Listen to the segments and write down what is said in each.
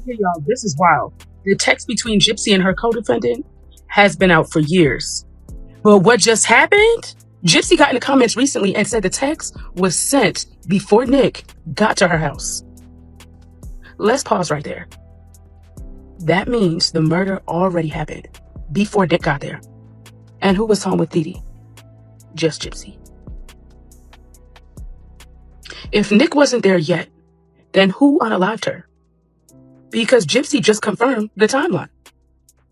Okay, y'all, this is wild. The text between Gypsy and her co-defendant has been out for years. But what just happened? Gypsy got in the comments recently and said the text was sent before Nick got to her house. Let's pause right there. That means the murder already happened before Nick got there. And who was home with Dee Dee? Just Gypsy. If Nick wasn't there yet, then who unalived her? Because Gypsy just confirmed the timeline.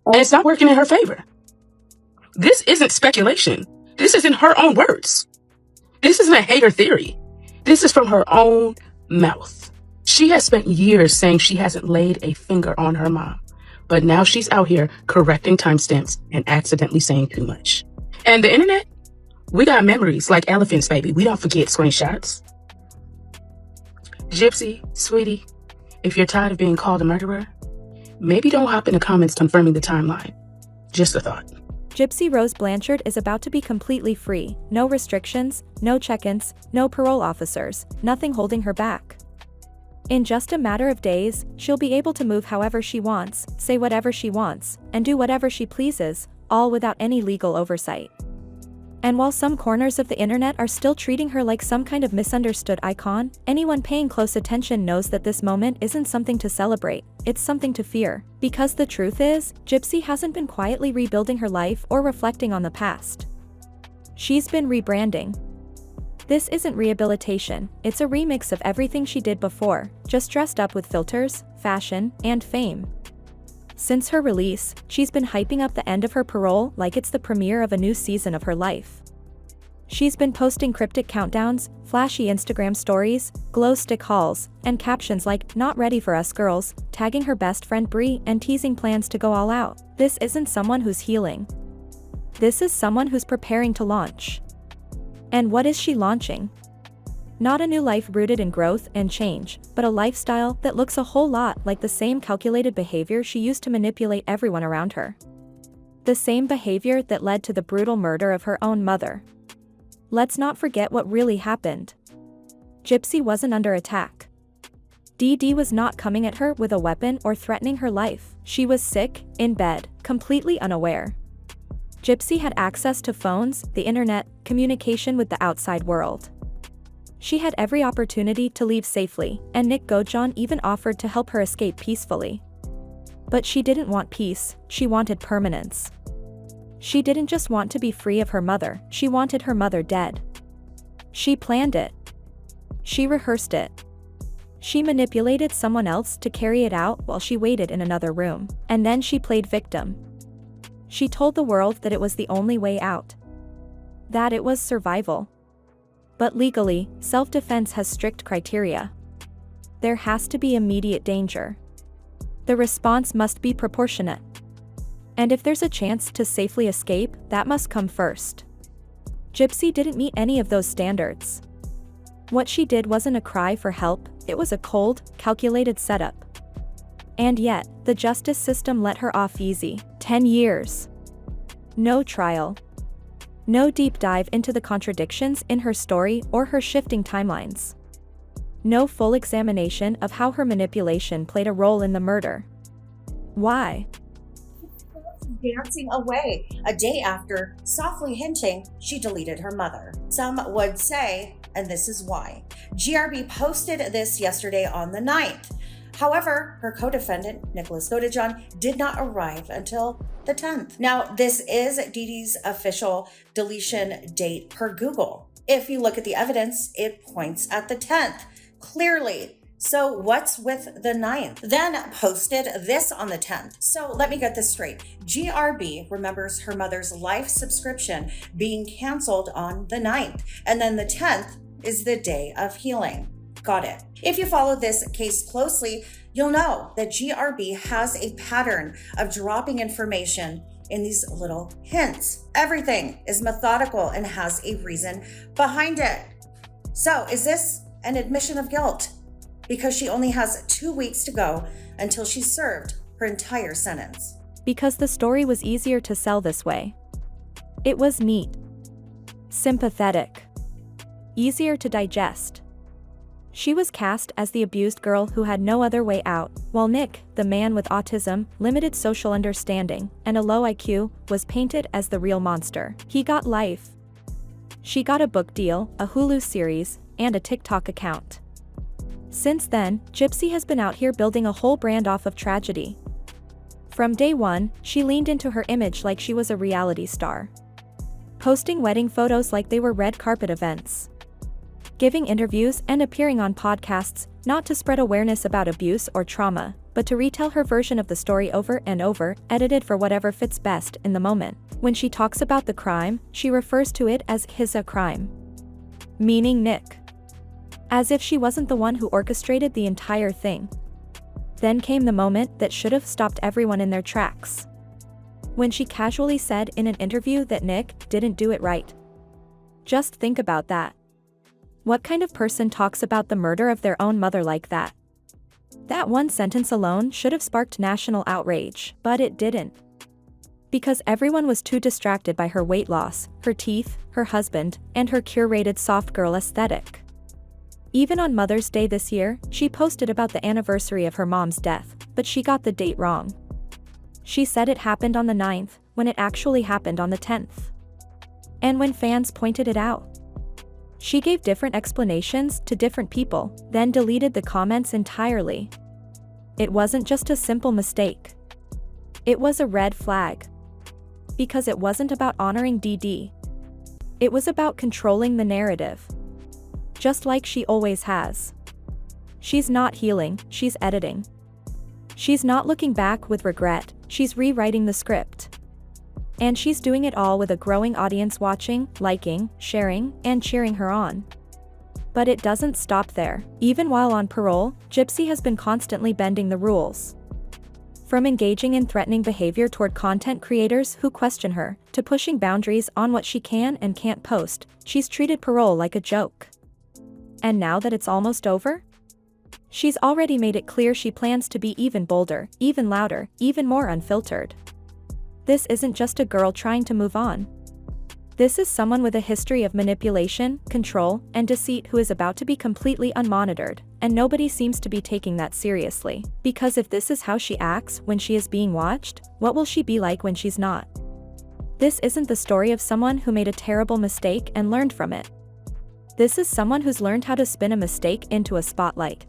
And it's not working in her favor. This isn't speculation. This is in her own words. This isn't a hater theory. This is from her own mouth. She has spent years saying she hasn't laid a finger on her mom. But now she's out here correcting timestamps and accidentally saying too much. And the internet? We got memories like elephants, baby. We don't forget screenshots. Gypsy, sweetie, if you're tired of being called a murderer, maybe don't hop in the comments confirming the timeline. Just a thought. Gypsy Rose Blanchard is about to be completely free. No restrictions, no check-ins, no parole officers, nothing holding her back. In just a matter of days, she'll be able to move however she wants, say whatever she wants, and do whatever she pleases, all without any legal oversight. And while some corners of the internet are still treating her like some kind of misunderstood icon, anyone paying close attention knows that this moment isn't something to celebrate, it's something to fear. Because the truth is, Gypsy hasn't been quietly rebuilding her life or reflecting on the past. She's been rebranding. This isn't rehabilitation, it's a remix of everything she did before, just dressed up with filters, fashion, and fame. Since her release, she's been hyping up the end of her parole like it's the premiere of a new season of her life. She's been posting cryptic countdowns, flashy Instagram stories, glow stick hauls, and captions like, "Not ready for us girls," tagging her best friend Brie and teasing plans to go all out. This isn't someone who's healing. This is someone who's preparing to launch. And what is she launching? Not a new life rooted in growth and change, but a lifestyle that looks a whole lot like the same calculated behavior she used to manipulate everyone around her. The same behavior that led to the brutal murder of her own mother. Let's not forget what really happened. Gypsy wasn't under attack. Dee Dee was not coming at her with a weapon or threatening her life. She was sick, in bed, completely unaware. Gypsy had access to phones, the internet, communication with the outside world. She had every opportunity to leave safely, and Nick Gojon even offered to help her escape peacefully. But she didn't want peace, she wanted permanence. She didn't just want to be free of her mother, she wanted her mother dead. She planned it. She rehearsed it. She manipulated someone else to carry it out while she waited in another room. And then she played victim. She told the world that it was the only way out. That it was survival. But legally, self-defense has strict criteria. There has to be immediate danger. The response must be proportionate. And if there's a chance to safely escape, that must come first. Gypsy didn't meet any of those standards. What she did wasn't a cry for help, it was a cold, calculated setup. And yet, the justice system let her off easy. 10 years. No trial. No deep dive into the contradictions in her story or her shifting timelines. No full examination of how her manipulation played a role in the murder. Why? Dancing away a day after softly hinting she deleted her mother. Some would say, and this is why. GRB posted this yesterday on the 9th. However, her co-defendant, Nicholas Godejohn, did not arrive until the 10th. Now, this is Dee Dee's official deletion date per Google. If you look at the evidence, it points at the 10th, clearly. So what's with the 9th? Then posted this on the 10th. So let me get this straight. GRB remembers her mother's life subscription being canceled on the 9th. And then the 10th is the day of healing. Got it. If you follow this case closely, you'll know that GRB has a pattern of dropping information in these little hints. Everything is methodical and has a reason behind it. So is this an admission of guilt? Because she only has 2 weeks to go until she's served her entire sentence. Because the story was easier to sell this way. It was neat. Sympathetic. Easier to digest. She was cast as the abused girl who had no other way out, while Nick, the man with autism, limited social understanding, and a low IQ, was painted as the real monster. He got life. She got a book deal, a Hulu series, and a TikTok account. Since then, Gypsy has been out here building a whole brand off of tragedy. From day one, she leaned into her image like she was a reality star. Posting wedding photos like they were red carpet events. Giving interviews and appearing on podcasts, not to spread awareness about abuse or trauma, but to retell her version of the story over and over, edited for whatever fits best in the moment. When she talks about the crime, she refers to it as his crime. Meaning Nick. As if she wasn't the one who orchestrated the entire thing. Then came the moment that should have stopped everyone in their tracks. When she casually said in an interview that Nick didn't do it right. Just think about that. What kind of person talks about the murder of their own mother like that? That one sentence alone should have sparked national outrage, but it didn't. Because everyone was too distracted by her weight loss, her teeth, her husband, and her curated soft girl aesthetic. Even on Mother's Day this year, she posted about the anniversary of her mom's death, but she got the date wrong. She said it happened on the 9th, when it actually happened on the 10th. And when fans pointed it out, she gave different explanations to different people, then deleted the comments entirely. It wasn't just a simple mistake. It was a red flag. Because it wasn't about honoring DD. It was about controlling the narrative. Just like she always has. She's not healing, she's editing. She's not looking back with regret, she's rewriting the script. And she's doing it all with a growing audience watching, liking, sharing, and cheering her on. But it doesn't stop there. Even while on parole, Gypsy has been constantly bending the rules. From engaging in threatening behavior toward content creators who question her, to pushing boundaries on what she can and can't post, she's treated parole like a joke. And now that it's almost over? She's already made it clear she plans to be even bolder, even louder, even more unfiltered. This isn't just a girl trying to move on. This is someone with a history of manipulation, control, and deceit who is about to be completely unmonitored, and nobody seems to be taking that seriously. Because if this is how she acts when she is being watched, what will she be like when she's not? This isn't the story of someone who made a terrible mistake and learned from it. This is someone who's learned how to spin a mistake into a spotlight.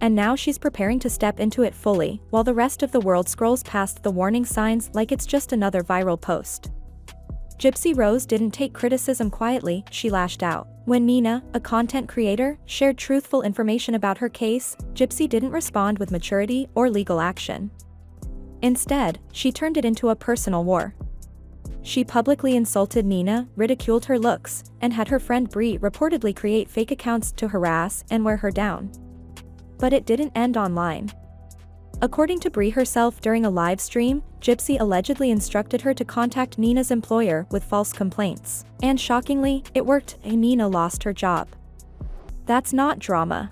And now she's preparing to step into it fully, while the rest of the world scrolls past the warning signs like it's just another viral post. Gypsy Rose didn't take criticism quietly, she lashed out. When Nina, a content creator, shared truthful information about her case, Gypsy didn't respond with maturity or legal action. Instead, she turned it into a personal war. She publicly insulted Nina, ridiculed her looks, and had her friend Bree reportedly create fake accounts to harass and wear her down. But it didn't end online. According to Bree herself during a live stream, Gypsy allegedly instructed her to contact Nina's employer with false complaints. And shockingly, it worked, and Nina lost her job. That's not drama.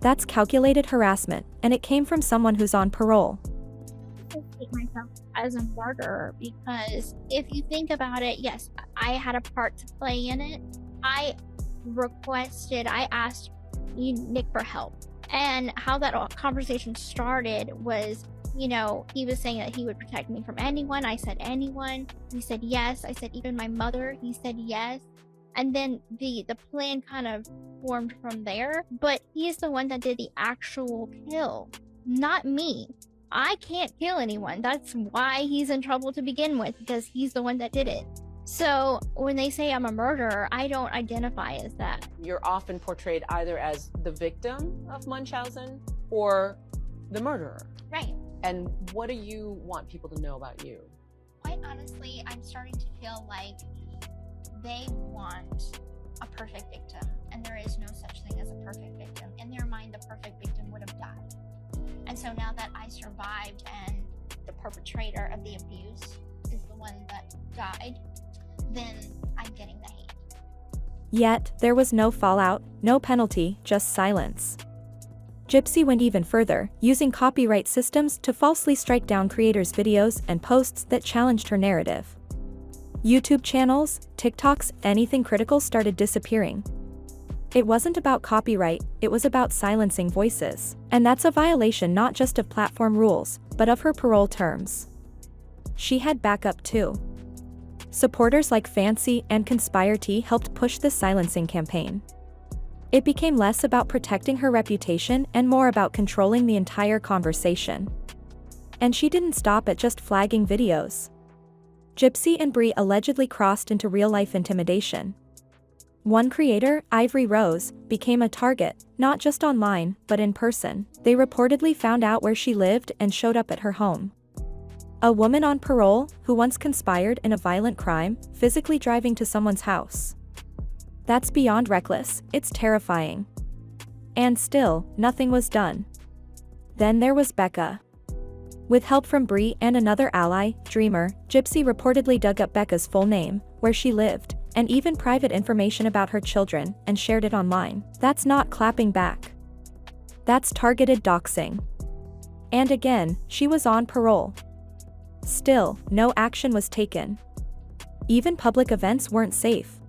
That's calculated harassment, and it came from someone who's on parole. I take myself as a martyr because if you think about it, yes, I had a part to play in it. I asked Nick for help. And how that conversation started was, he was saying that he would protect me from anyone. I said anyone. He said yes. I said even my mother. He said yes. And then the plan kind of formed from there. But he is the one that did the actual kill, not me. I can't kill anyone. That's why he's in trouble to begin with, because he's the one that did it. So when they say I'm a murderer, I don't identify as that. You're often portrayed either as the victim of Munchausen or the murderer. Right. And what do you want people to know about you? Quite honestly, I'm starting to feel like they want a perfect victim, and there is no such thing as a perfect victim. In their mind, the perfect victim would have died. And so now that I survived and the perpetrator of the abuse is the one that died, then I'm getting the hate. Yet, there was no fallout, no penalty, just silence. Gypsy went even further, using copyright systems to falsely strike down creators' videos and posts that challenged her narrative. YouTube channels, TikToks, anything critical started disappearing. It wasn't about copyright, it was about silencing voices. And that's a violation not just of platform rules, but of her parole terms. She had backup too. Supporters like Fancy and Conspiracy helped push this silencing campaign. It became less about protecting her reputation and more about controlling the entire conversation. And she didn't stop at just flagging videos. Gypsy and Bree allegedly crossed into real-life intimidation. One creator, Ivory Rose, became a target, not just online, but in person. They reportedly found out where she lived and showed up at her home. A woman on parole, who once conspired in a violent crime, physically driving to someone's house. That's beyond reckless, it's terrifying. And still, nothing was done. Then there was Becca. With help from Bree and another ally, Dreamer, Gypsy reportedly dug up Becca's full name, where she lived, and even private information about her children, and shared it online. That's not clapping back. That's targeted doxing. And again, she was on parole. Still, no action was taken. Even public events weren't safe.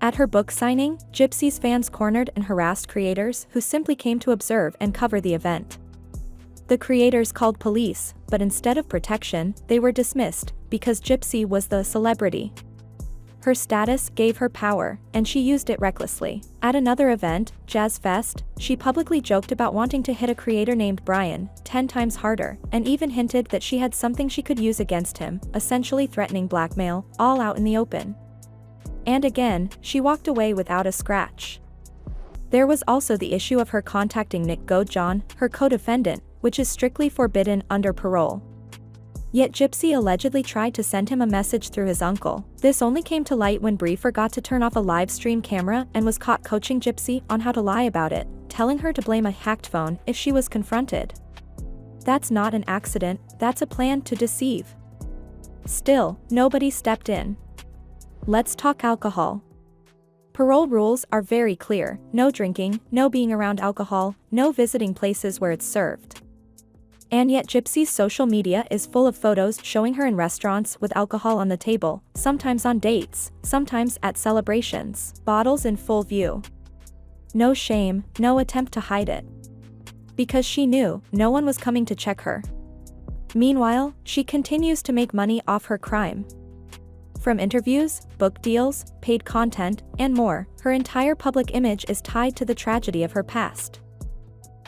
At her book signing, Gypsy's fans cornered and harassed creators who simply came to observe and cover the event. The creators called police, but instead of protection, they were dismissed, because Gypsy was the celebrity. Her status gave her power, and she used it recklessly. At another event, Jazz Fest, she publicly joked about wanting to hit a creator named Brian 10 times harder, and even hinted that she had something she could use against him, essentially threatening blackmail, all out in the open. And again, she walked away without a scratch. There was also the issue of her contacting Nick Godejohn, her co-defendant, which is strictly forbidden under parole. Yet Gypsy allegedly tried to send him a message through his uncle. This only came to light when Bree forgot to turn off a live stream camera and was caught coaching Gypsy on how to lie about it, telling her to blame a hacked phone if she was confronted. That's not an accident, that's a plan to deceive. Still, nobody stepped in. Let's talk alcohol. Parole rules are very clear: no drinking, no being around alcohol, no visiting places where it's served. And yet Gypsy's social media is full of photos showing her in restaurants with alcohol on the table, sometimes on dates, sometimes at celebrations, bottles in full view. No shame, no attempt to hide it. Because she knew no one was coming to check her. Meanwhile, she continues to make money off her crime. From interviews, book deals, paid content, and more, her entire public image is tied to the tragedy of her past.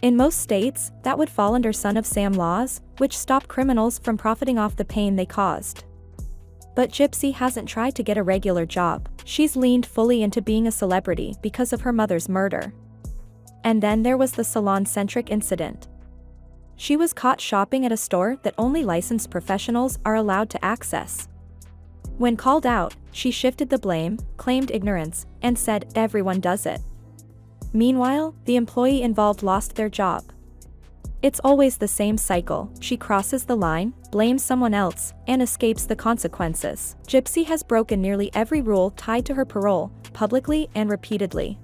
In most states, that would fall under Son of Sam laws, which stop criminals from profiting off the pain they caused. But Gypsy hasn't tried to get a regular job. She's leaned fully into being a celebrity because of her mother's murder. And then there was the salon-centric incident. She was caught shopping at a store that only licensed professionals are allowed to access. When called out, she shifted the blame, claimed ignorance, and said everyone does it. Meanwhile, the employee involved lost their job. It's always the same cycle: she crosses the line, blames someone else, and escapes the consequences. Gypsy has broken nearly every rule tied to her parole, publicly and repeatedly.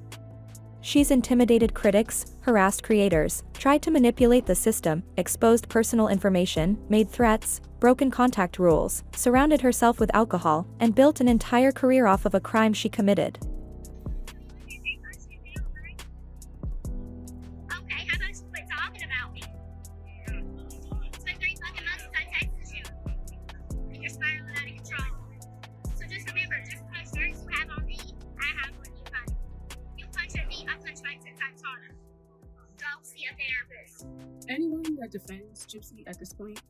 She's intimidated critics, harassed creators, tried to manipulate the system, exposed personal information, made threats, broken contact rules, surrounded herself with alcohol, and built an entire career off of a crime she committed. Okay, how about you quit talking about me? It's been 3 fucking months since I texted you. And you're spiraling out of control. So just remember, just because shirts you have on me, I have on you, buddy. You punch at me, I punch back 10 times harder. Go see a therapist. Anyone that defends Gypsy at this point,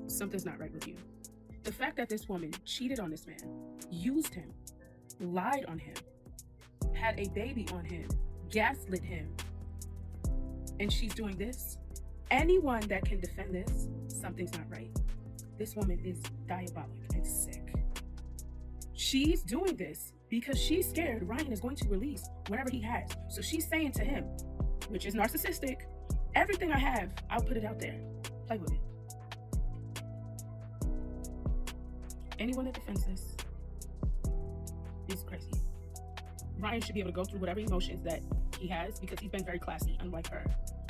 something's not right with you. The fact that this woman cheated on this man, used him, lied on him, had a baby on him, gaslit him, and she's doing this. Anyone that can defend this, something's not right. This woman is diabolic and sick. She's doing this because she's scared Ryan is going to release whatever he has. So she's saying to him, which is narcissistic, everything I have, I'll put it out there. Play with it. Anyone that defends this is crazy. Ryan should be able to go through whatever emotions that he has because he's been very classy, unlike her.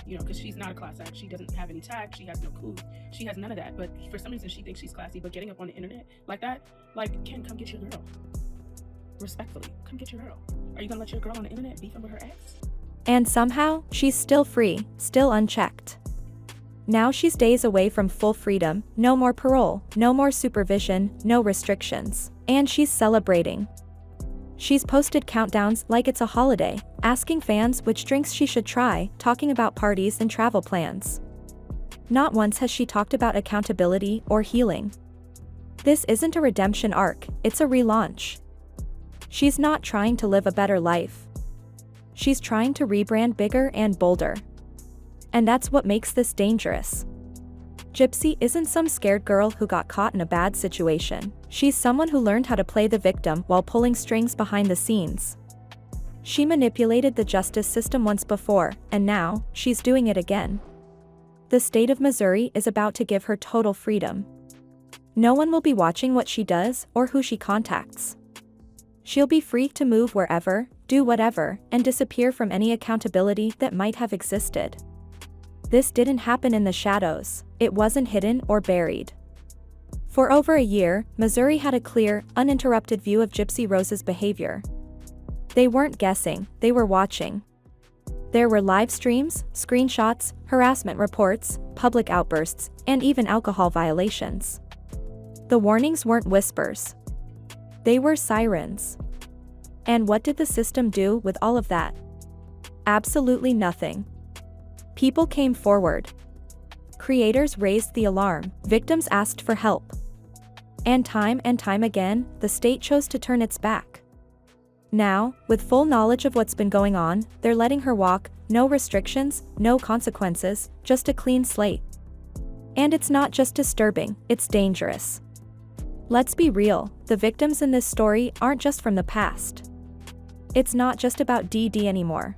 You know, because she's not a class act. She doesn't have any tact. She has no clue. She has none of that. But for some reason, she thinks she's classy. But getting up on the internet like that, like, Ken, come get your girl. Respectfully, come get your girl. Are you gonna let your girl on the internet beefing with her ex? And somehow, she's still free, still unchecked. Now she's days away from full freedom, no more parole, no more supervision, no restrictions. And she's celebrating. She's posted countdowns like it's a holiday, asking fans which drinks she should try, talking about parties and travel plans. Not once has she talked about accountability or healing. This isn't a redemption arc, it's a relaunch. She's not trying to live a better life. She's trying to rebrand bigger and bolder. And that's what makes this dangerous. Gypsy isn't some scared girl who got caught in a bad situation. She's someone who learned how to play the victim while pulling strings behind the scenes. She manipulated the justice system once before, and now, she's doing it again. The state of Missouri is about to give her total freedom. No one will be watching what she does or who she contacts. She'll be free to move wherever, do whatever, and disappear from any accountability that might have existed. This didn't happen in the shadows, it wasn't hidden or buried. For over a year, Missouri had a clear, uninterrupted view of Gypsy Rose's behavior. They weren't guessing, they were watching. There were live streams, screenshots, harassment reports, public outbursts, and even alcohol violations. The warnings weren't whispers. They were sirens. And what did the system do with all of that? Absolutely nothing. People came forward. Creators raised the alarm, victims asked for help. And time again, the state chose to turn its back. Now, with full knowledge of what's been going on, they're letting her walk, no restrictions, no consequences, just a clean slate. And it's not just disturbing, it's dangerous. Let's be real, the victims in this story aren't just from the past. It's not just about DD anymore.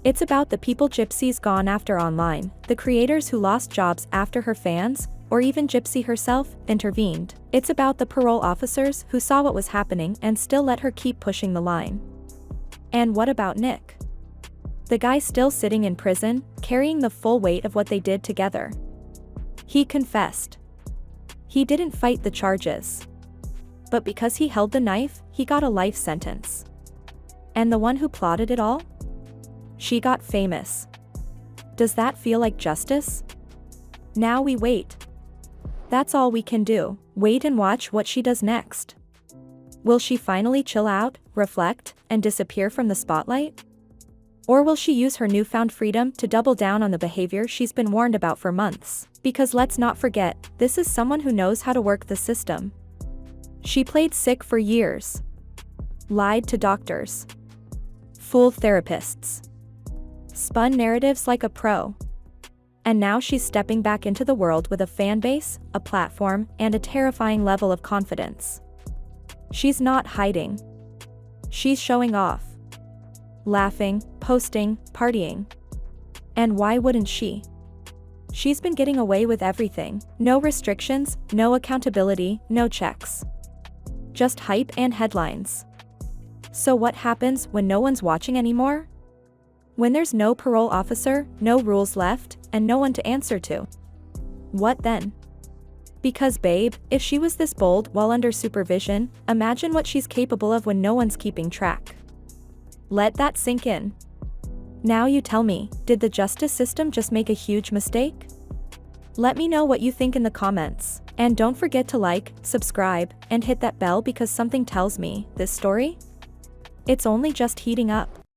It's about the people Gypsy's gone after online, the creators who lost jobs after her fans, or even Gypsy herself, intervened. It's about the parole officers who saw what was happening and still let her keep pushing the line. And what about Nick? The guy still sitting in prison, carrying the full weight of what they did together. He confessed. He didn't fight the charges. But because he held the knife, he got a life sentence. And the one who plotted it all? She got famous. Does that feel like justice? Now we wait. That's all we can do, wait and watch what she does next. Will she finally chill out, reflect, and disappear from the spotlight? Or will she use her newfound freedom to double down on the behavior she's been warned about for months? Because let's not forget, this is someone who knows how to work the system. She played sick for years. Lied to doctors. Fooled therapists. Spun narratives like a pro. And now she's stepping back into the world with a fan base, a platform, and a terrifying level of confidence. She's not hiding. She's showing off. Laughing, posting, partying. And why wouldn't she? She's been getting away with everything. No restrictions, no accountability, no checks. Just hype and headlines. So what happens when no one's watching anymore? When there's no parole officer, no rules left, and no one to answer to. What then? Because babe, if she was this bold while under supervision, imagine what she's capable of when no one's keeping track. Let that sink in. Now you tell me, did the justice system just make a huge mistake? Let me know what you think in the comments. And don't forget to like, subscribe, and hit that bell because something tells me, this story? It's only just heating up.